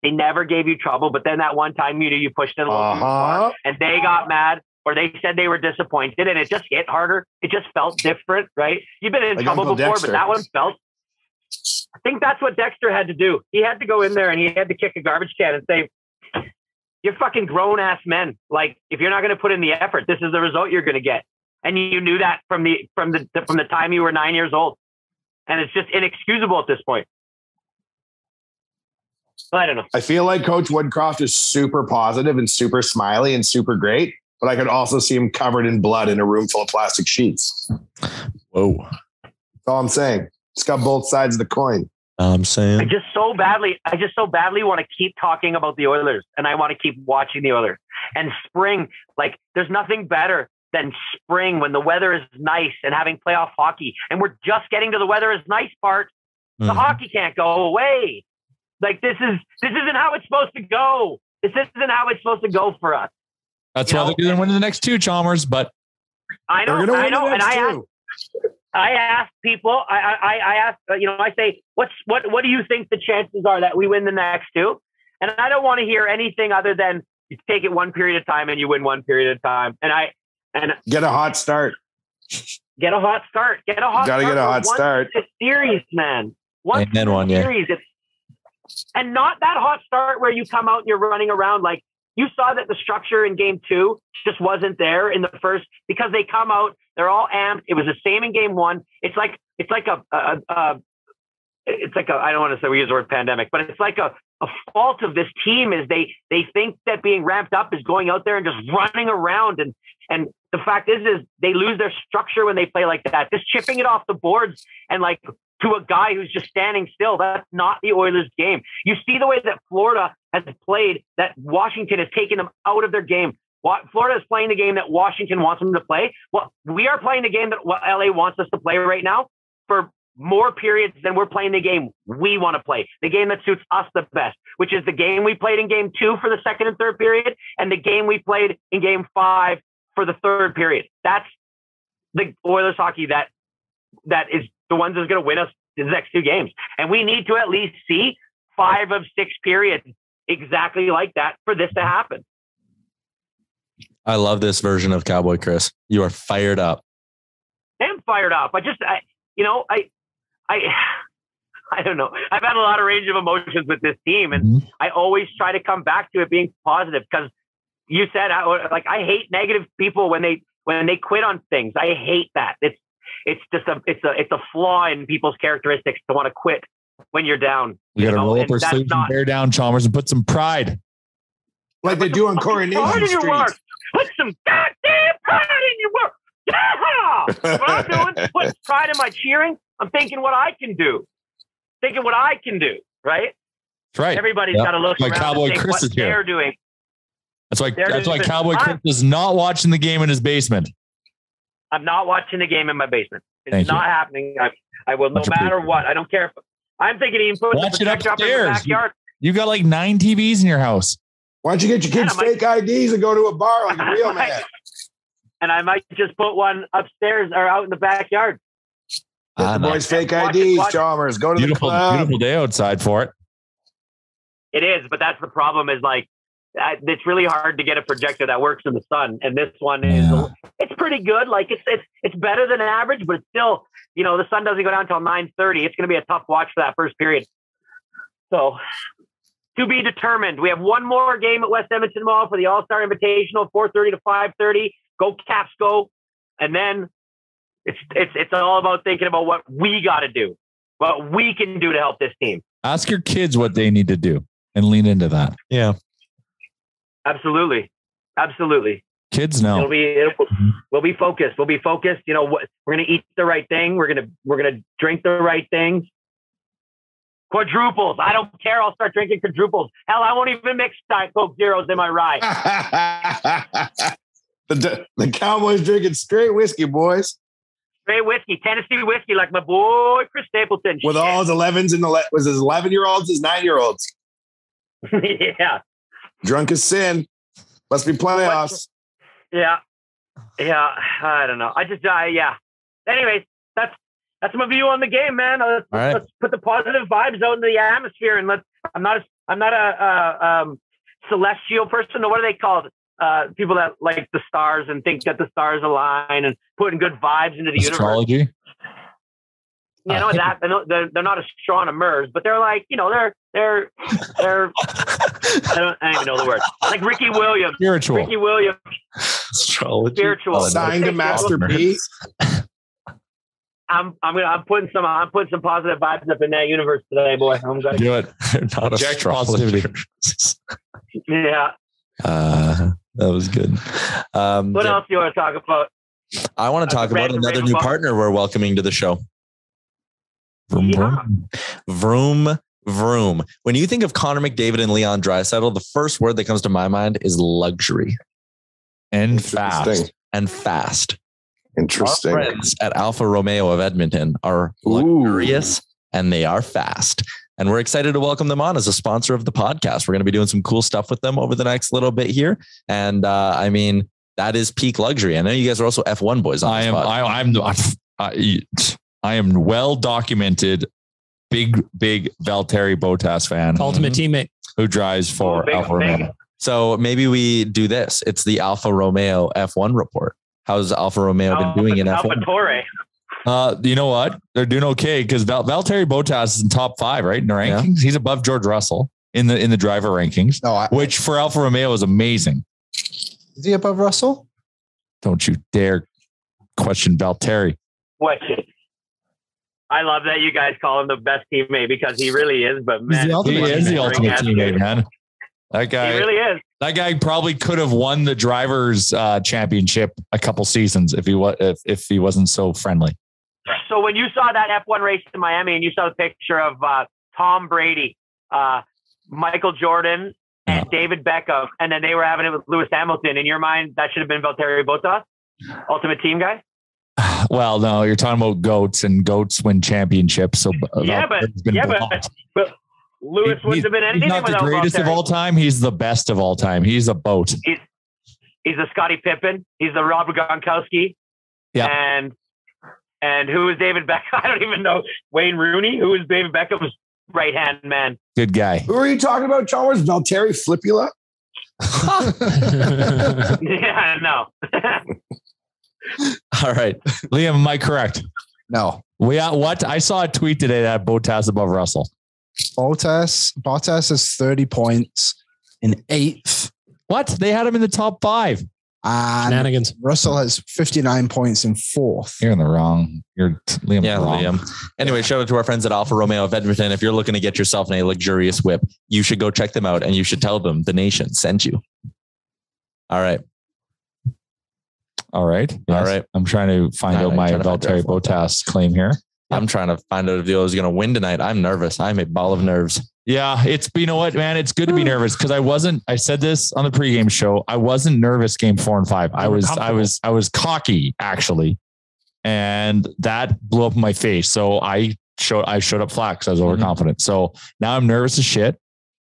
they never gave you trouble, but then that one time you pushed it a little too far, and they got mad, or they said they were disappointed, and it just hit harder. It just felt different, right? You've been in trouble Uncle before, Dexter. But that one felt. I think that's what Dexter had to do. He had to go in there and he had to kick a garbage can and say, "You're fucking grown ass men. If you're not going to put in the effort, this is the result you're going to get." And you knew that from the time you were 9 years old, and it's just inexcusable at this point. But I don't know. I feel like Coach Woodcroft is super positive and super smiley and super great, but I could also see him covered in blood in a room full of plastic sheets. Whoa. That's all I'm saying. It's got both sides of the coin. I'm saying. I just so badly want to keep talking about the Oilers, and I want to keep watching the Oilers. And spring, there's nothing better than spring when the weather is nice and having playoff hockey. And we're just getting to the weather is nice part. The hockey can't go away. This isn't how it's supposed to go. This isn't how it's supposed to go for us. That's why they're going to win the next 2, Chalmers. But I know. And I ask people, I ask, I say, what do you think the chances are that we win the next two? And I don't want to hear anything other than you take it one period of time and you win one period of time. And get a hot start. Get a hot start. Get a hot start. Gotta get a hot start. It's a series, man. And then one series. And not that hot start where you come out and you're running around like you saw that the structure in game 2 just wasn't there in the first because they come out, they're all amped. It was the same in game 1. It's like a I don't want to say we use the word pandemic, but it's like a fault of this team is they think that being ramped up is going out there and just running around. And the fact is they lose their structure when they play like that. Just chipping it off the boards and like to a guy who's just standing still. That's not the Oilers game. You see the way that Florida has played, that Washington has taken them out of their game. Florida is playing the game that Washington wants them to play. Well, we are playing the game that LA wants us to play right now for more periods than we're playing the game we want to play. The game that suits us the best, which is the game we played in game 2 for the second and third period and the game we played in game 5 for the third period. That's the Oilers hockey that is the ones that's going to win us the next 2 games. And we need to at least see 5 of 6 periods exactly like that for this to happen. I love this version of Cowboy Chris. You are fired up. I'm fired up. I don't know. I've had a lot of range of emotions with this team, and I always try to come back to it being positive because you said I hate negative people when they quit on things. I hate that. It's just a flaw in people's characteristics to want to quit when you're down. You got to roll up our sleeves and bear down, Chalmers, and put some pride. Like they do on Coronation Street. Put some goddamn pride in your work. Yeah! What I'm doing, putting pride in my cheering. I'm thinking what I can do. Right? That's right. Everybody's got to look around Cowboy and think Chris what is here. they're doing. That's why Cowboy Chris is not watching the game in his basement. I'm not watching the game in my basement. It's not happening. I will, no matter what. I don't care. I'm thinking even put watch the it up in the backyard. You got like 9 TVs in your house. Why don't you get your kids fake IDs and go to a bar like a real man? And I might just put one upstairs or out in the backyard. Get the boys fake IDs, Chalmers. Go to the club. Beautiful day outside for it. It is, but that's the problem is like, it's really hard to get a projector that works in the sun. And this one is, it's pretty good. Like it's better than average, but it's still, the sun doesn't go down until 9:30. It's going to be a tough watch for that first period. So to be determined. We have one more game at West Edmonton Mall for the All-Star Invitational, 4:30 to 5:30. Go Caps, go! And then it's all about thinking about what we got to do, what we can do to help this team. Ask your kids what they need to do and lean into that. Yeah, absolutely. Kids know. We'll be focused. We'll be focused. We're going to eat the right thing. We're going to drink the right things. Quadruples. I don't care. I'll start drinking quadruples. Hell, I won't even mix Diet Coke Zeros in my rye. The Cowboys drinking straight whiskey, boys. Straight whiskey, Tennessee whiskey, like my boy Chris Stapleton. With all his 11s and was his 11-year-olds, his 9-year-olds. Yeah. Drunk as sin. Must be playoffs. Yeah. I don't know. Anyways, that's my view on the game, man. Let's put the positive vibes out into the atmosphere, and I'm not a celestial person. Or what are they called? People that like the stars and think that the stars align and putting good vibes into the astrology. Universe. They're not astronomers, but they're like, they're I don't even know the word. Like Ricky Williams. Spiritual. Ricky Williams. Astrology. Spiritual. Signed to Master P. I'm putting some positive vibes up in that universe today, boy. I'm gonna do it. Not positivity. Yeah. That was good. What else do you want to talk about? I want to talk about another new partner we're welcoming to the show. Vroom, vroom. When you think of Connor McDavid and Leon Draisaitl, the first word that comes to my mind is luxury. And fast. Interesting. Our friends at Alfa Romeo of Edmonton are luxurious and they are fast. And we're excited to welcome them on as a sponsor of the podcast. We're going to be doing some cool stuff with them over the next little bit here. And that is peak luxury. I know you guys are also F1 boys on this pod. I am well documented, big Valtteri Bottas fan. Ultimate teammate who drives for Alfa Romeo. So maybe we do this. It's the Alfa Romeo F1 report. How's Alfa Romeo been doing in F1? AlphaTauri. You know what? They're doing okay because Valtteri Bottas is in top 5, right? In the rankings. Yeah. He's above George Russell in the driver rankings, which for Alfa Romeo is amazing. Is he above Russell? Don't you dare question Valtteri. What? I love that you guys call him the best teammate because he really is. But man, he is the ultimate teammate, man. That guy, he really is. That guy probably could have won the drivers' championship a couple seasons if he wasn't so friendly. So when you saw that F1 race in Miami and you saw the picture of Tom Brady, Michael Jordan, and David Beckham, and then they were having it with Lewis Hamilton, in your mind, that should have been Valtteri Bottas, ultimate team guy? Well, no, you're talking about goats, and goats win championships. So but Lewis wouldn't have been anything. He's not the greatest of all time. He's the best of all time. He's a boat. He's a Scottie Pippen. He's the Rob Gronkowski. Yeah. And who is David Beckham? I don't even know. Wayne Rooney. Who is David Beckham's right-hand man? Good guy. Who are you talking about, Chalmers? Valtteri Flipula? Yeah, no. All right. Liam, am I correct? No. What? I saw a tweet today that Bottas above Russell. Bottas has 30 points in 8th. What? They had him in the top 5. And shenanigans. Russell has 59 points in 4th. You're in the wrong. You're Liam. Yeah, wrong. Liam. Anyway, shout out to our friends at Alfa Romeo of Edmonton. If you're looking to get yourself in a luxurious whip, you should go check them out and you should tell them the nation sent you. All right. Yes. All right. I'm trying to find out my Valtteri Bottas claim here. I'm trying to find out if the Oilers are going to win tonight. I'm nervous. I'm a ball of nerves. Yeah, you know what, man? It's good to be nervous because I said this on the pregame show. I wasn't nervous game 4 and 5. I was cocky actually. And that blew up in my face. So I showed up flat because I was overconfident. So now I'm nervous as shit.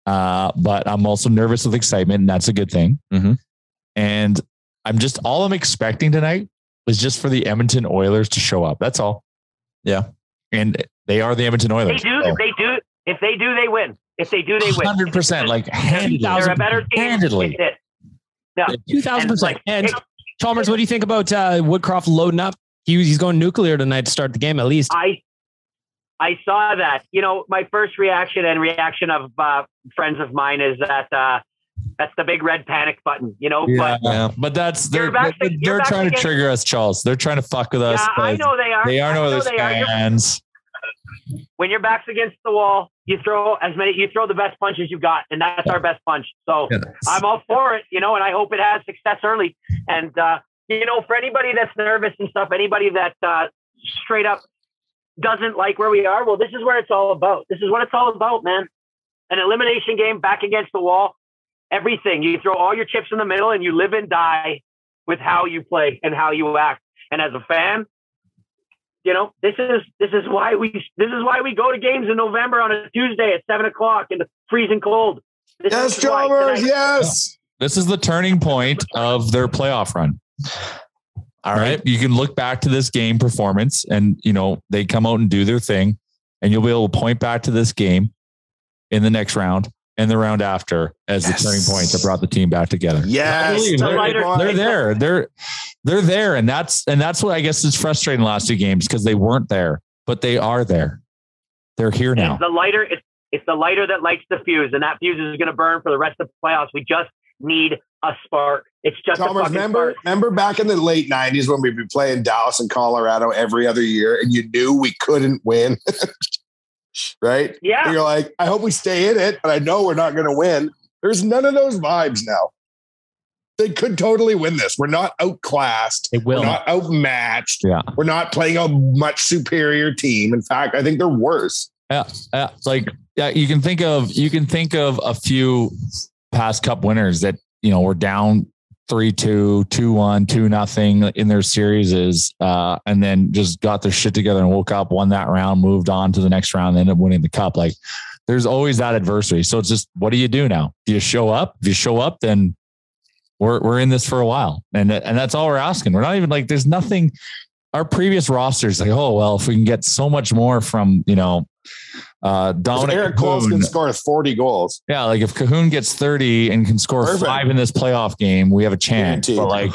But I'm also nervous with excitement, and that's a good thing. Mm-hmm. And all I'm expecting tonight is just for the Edmonton Oilers to show up. That's all. Yeah. And they are the Edmonton Oilers. They do. If they do, they win. If they do, they win. 100%. Like handedly. They're a better team. Handedly. Yeah. 2,000%. And Chalmers, what do you think about Woodcroft loading up? He's going nuclear tonight to start the game at least. I saw that. You know, my first reaction and reaction of friends of mine is that that's the big red panic button, you know. But that's they're trying to trigger us, Charles. They're trying to fuck with us. Yeah, I know they are. They are Oilers fans. When your back's against the wall, you throw the best punches you got, and that's our best punch. So I'm all for it, you know, and I hope it has success early. And you know, for anybody that's nervous and stuff, anybody that straight up doesn't like where we are, well, this is where it's all about. This is what it's all about, man. An elimination game, back against the wall. Everything. You throw all your chips in the middle and you live and die with how you play and how you act. And as a fan, you know, this is why we go to games in November on a Tuesday at 7:00 in the freezing cold. Yes, Chalmers. Yes. This is the turning point of their playoff run. All right. You can look back to this game performance and, you know, they come out and do their thing and you'll be able to point back to this game in the next round and the round after as the turning point that brought the team back together. Yes. They're there. They're there. And that's what I guess is frustrating the last 2 games because they weren't there, but they are there. They're here now. It's the lighter that lights the fuse, and that fuse is going to burn for the rest of the playoffs. We just need a spark. It's just Chalmers, remember back in the late 90s when we'd be playing Dallas and Colorado every other year and you knew we couldn't win. Right? Yeah. And you're like, I hope we stay in it, but I know we're not going to win. There's none of those vibes now. They could totally win this. We're not outclassed. We're not outmatched. Yeah. We're not playing a much superior team. In fact, I think they're worse. Yeah. You can think of a few past cup winners that, you know, were down 3-2, 2-1, 2-0 in their series and then just got their shit together and woke up, won that round, moved on to the next round, and ended up winning the cup. Like there's always that adversity. So it's just, what do you do now? Do you show up? If you show up, then we're in this for a while. And that's all we're asking. We're not even like, there's nothing our previous rosters, like, oh, well, if we can get so much more from, Dominic Eric Coles can score 40 goals. Yeah. Like if Cahoon gets 30 and can score 5 in this playoff game, we have a chance. But like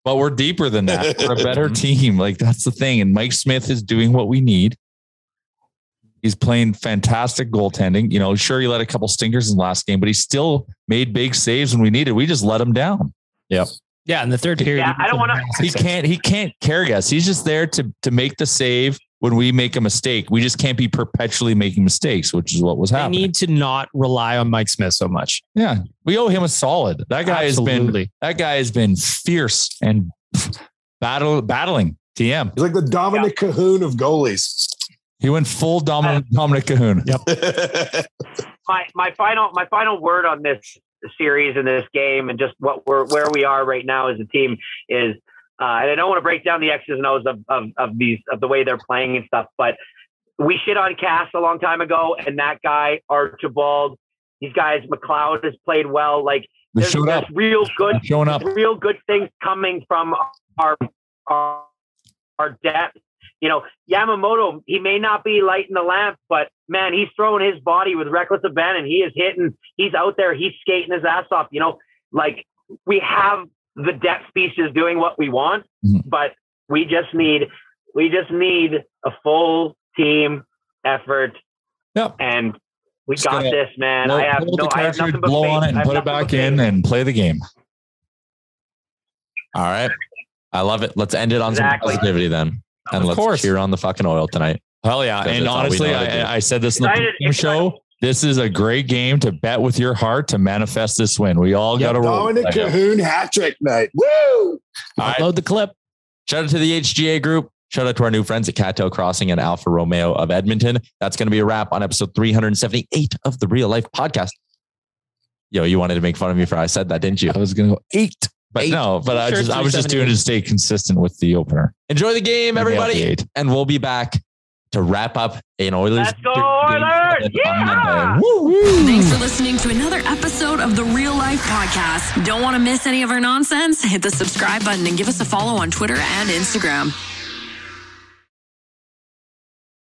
but we're deeper than that. We're a better team. Like that's the thing. And Mike Smith is doing what we need. He's playing fantastic goaltending. Sure, he let a couple stinkers in the last game, but he still made big saves when we needed. We just let him down. Yep. Yeah. In the third period, I don't want to. He can't carry us. He's just there to make the save when we make a mistake. We just can't be perpetually making mistakes, which is what was happening. They need to not rely on Mike Smith so much. Yeah. We owe him a solid. That guy has been fierce and battling TM. He's like the Dominic Cahoon of goalies. He went full Dominic Cahoon. Yep. My final word on this series and this game and just where we are right now as a team is, and I don't want to break down the X's and O's of the way they're playing and stuff, but we shit on Cass a long time ago, and that guy Archibald, these guys, McLeod has played well. Like there's real good things coming from our depth. Yamamoto, he may not be lighting the lamp, but man, he's throwing his body with reckless abandon. He is hitting, he's out there, he's skating his ass off. Like we have the depth pieces doing what we want, but we just need a full team effort. Yep. And we got this, man. I have nothing but blow faith. on it and put it back in and play the game. All right. I love it. Let's end it on some positivity then. And let's cheer on the fucking Oil tonight. Hell yeah. And honestly, I said this in the show. This is a great game to bet with your heart to manifest this win. We all got to roll. Dominic Cahoon hat trick night. Woo! Upload the clip. Shout out to the HGA group. Shout out to our new friends at Cattail Crossing and Alfa Romeo of Edmonton. That's going to be a wrap on episode 378 of the Real Life Podcast. Yo, you wanted to make fun of me for I said that, didn't you? I was going to go 8. But no, but I was just doing it to stay consistent with the opener. Enjoy the game, everybody. And we'll be back to wrap up an Oilers. Let's go, Oilers! Yeah! Thanks for listening to another episode of the Real Life Podcast. Don't want to miss any of our nonsense? Hit the subscribe button and give us a follow on Twitter and Instagram.